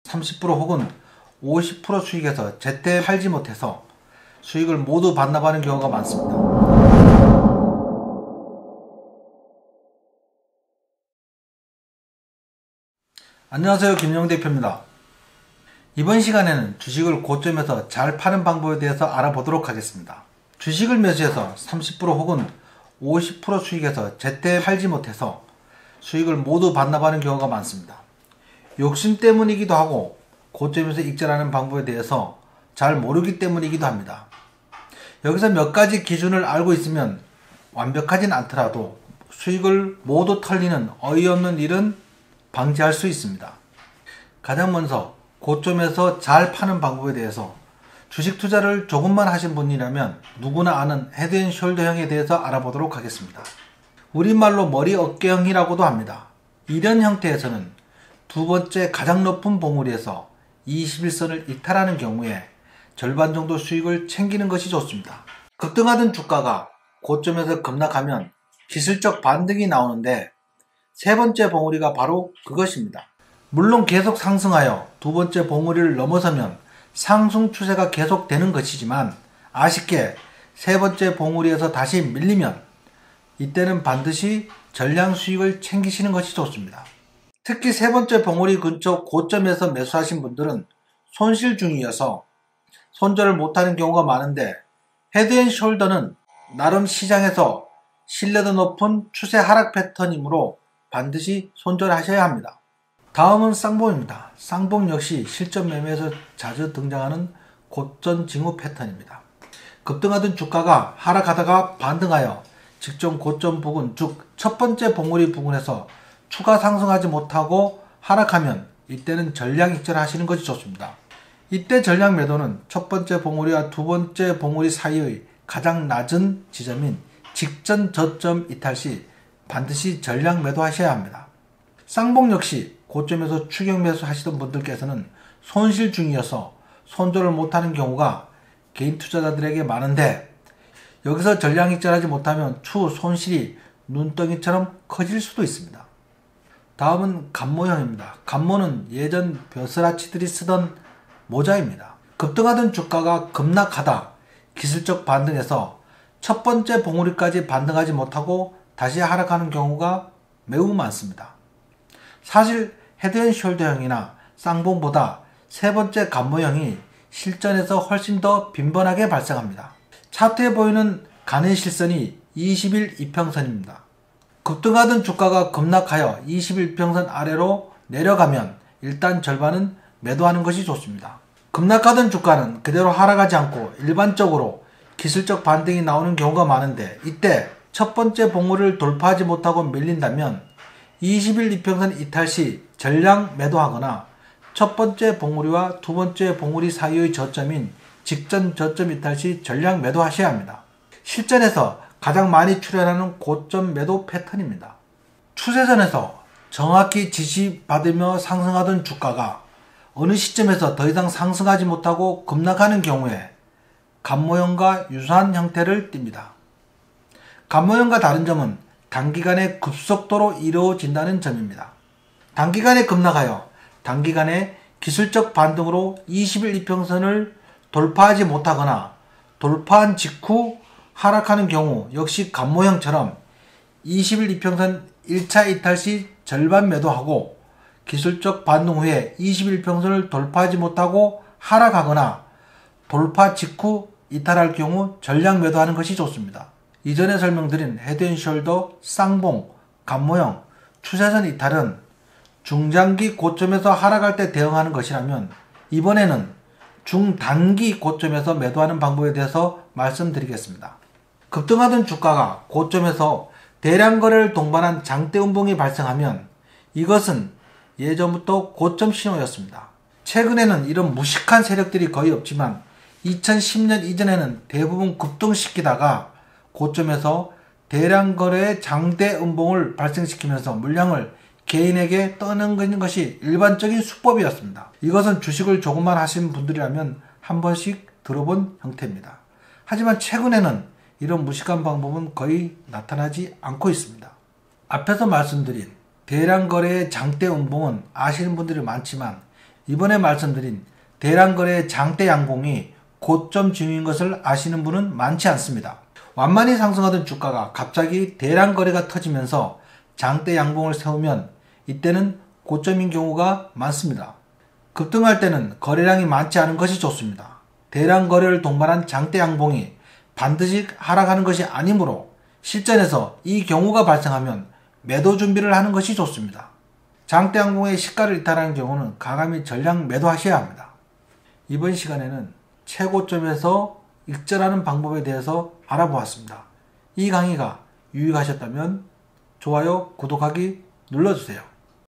30% 혹은 50% 수익에서 제때 팔지 못해서 수익을 모두 반납하는 경우가 많습니다. 안녕하세요, 김용 대표입니다. 이번 시간에는 주식을 고점에서 잘 파는 방법에 대해서 알아보도록 하겠습니다. 주식을 매수해서 30% 혹은 50% 수익에서 제때 팔지 못해서 수익을 모두 반납하는 경우가 많습니다. 욕심 때문이기도 하고 고점에서 익절하는 방법에 대해서 잘 모르기 때문이기도 합니다. 여기서 몇 가지 기준을 알고 있으면 완벽하진 않더라도 수익을 모두 털리는 어이없는 일은 방지할 수 있습니다. 가장 먼저 고점에서 잘 파는 방법에 대해서 주식 투자를 조금만 하신 분이라면 누구나 아는 헤드앤숄더형에 대해서 알아보도록 하겠습니다. 우리말로 머리 어깨형이라고도 합니다. 이런 형태에서는 두 번째 가장 높은 봉우리에서 21선을 이탈하는 경우에 절반 정도 수익을 챙기는 것이 좋습니다. 급등하던 주가가 고점에서 급락하면 기술적 반등이 나오는데 세 번째 봉우리가 바로 그것입니다. 물론 계속 상승하여 두 번째 봉우리를 넘어서면 상승 추세가 계속되는 것이지만 아쉽게 세 번째 봉우리에서 다시 밀리면 이때는 반드시 전량 수익을 챙기시는 것이 좋습니다. 특히 세 번째 봉우리 근처 고점에서 매수하신 분들은 손실 중이어서 손절을 못하는 경우가 많은데 헤드앤숄더는 나름 시장에서 신뢰도 높은 추세 하락 패턴이므로 반드시 손절하셔야 합니다. 다음은 쌍봉입니다. 쌍봉 역시 실전 매매에서 자주 등장하는 고점 징후 패턴입니다. 급등하던 주가가 하락하다가 반등하여 직전 고점 부근 즉 첫 번째 봉우리 부근에서 추가 상승하지 못하고 하락하면 이때는 전량 익절하시는 것이 좋습니다. 이때 전량 매도는 첫 번째 봉우리와 두 번째 봉우리 사이의 가장 낮은 지점인 직전 저점 이탈 시 반드시 전량 매도하셔야 합니다. 쌍봉 역시 고점에서 추격 매수 하시던 분들께서는 손실 중이어서 손절을 못하는 경우가 개인 투자자들에게 많은데 여기서 전량 익절하지 못하면 추후 손실이 눈덩이처럼 커질 수도 있습니다. 다음은 간모형입니다. 간모는 예전 벼슬아치들이 쓰던 모자입니다. 급등하던 주가가 급락하다 기술적 반등에서 첫 번째 봉우리까지 반등하지 못하고 다시 하락하는 경우가 매우 많습니다. 사실 헤드앤숄더형이나 쌍봉보다 세 번째 간모형이 실전에서 훨씬 더 빈번하게 발생합니다. 차트에 보이는 가는 실선이 20일 이평선입니다. 급등하던 주가가 급락하여 21평선 아래로 내려가면 일단 절반은 매도하는 것이 좋습니다. 급락하던 주가는 그대로 하락하지 않고 일반적으로 기술적 반등이 나오는 경우가 많은데 이때 첫 번째 봉우리를 돌파하지 못하고 밀린다면 20일 이평선 이탈 시 전량 매도하거나 첫 번째 봉우리와 두 번째 봉우리 사이의 저점인 직전 저점 이탈 시 전량 매도하셔야 합니다. 실전에서 가장 많이 출현하는 고점 매도 패턴입니다. 추세선에서 정확히 지시받으며 상승하던 주가가 어느 시점에서 더 이상 상승하지 못하고 급락하는 경우에 간모형과 유사한 형태를 띱니다. 간모형과 다른 점은 단기간에 급속도로 이루어진다는 점입니다. 단기간에 급락하여 단기간에 기술적 반등으로 20일 이평선을 돌파하지 못하거나 돌파한 직후 하락하는 경우 역시 간모형처럼 20일 이평선 1차 이탈 시 절반 매도하고 기술적 반등 후에 21평선을 돌파하지 못하고 하락하거나 돌파 직후 이탈할 경우 전량 매도하는 것이 좋습니다. 이전에 설명드린 헤드앤숄더, 쌍봉, 간모형, 추세선 이탈은 중장기 고점에서 하락할 때 대응하는 것이라면 이번에는 중단기 고점에서 매도하는 방법에 대해서 말씀드리겠습니다. 급등하던 주가가 고점에서 대량 거래를 동반한 장대 음봉이 발생하면 이것은 예전부터 고점 신호였습니다. 최근에는 이런 무식한 세력들이 거의 없지만 2010년 이전에는 대부분 급등시키다가 고점에서 대량 거래의 장대 음봉을 발생시키면서 물량을 개인에게 떠넘기는 것이 일반적인 수법이었습니다. 이것은 주식을 조금만 하신 분들이라면 한 번씩 들어본 형태입니다. 하지만 최근에는 이런 무식한 방법은 거의 나타나지 않고 있습니다. 앞에서 말씀드린 대량 거래의 장대 음봉은 아시는 분들이 많지만 이번에 말씀드린 대량거래의 장대 양봉이 고점 중인 것을 아시는 분은 많지 않습니다. 완만히 상승하던 주가가 갑자기 대량거래가 터지면서 장대 양봉을 세우면 이때는 고점인 경우가 많습니다. 급등할 때는 거래량이 많지 않은 것이 좋습니다. 대량 거래를 동반한 장대 양봉이 반드시 하락하는 것이 아니므로 실전에서 이 경우가 발생하면 매도 준비를 하는 것이 좋습니다. 장대 양봉의 시가를 이탈하는 경우는 과감히 전량 매도하셔야 합니다. 이번 시간에는 최고점에서 익절하는 방법에 대해서 알아보았습니다. 이 강의가 유익하셨다면 좋아요, 구독하기 눌러주세요.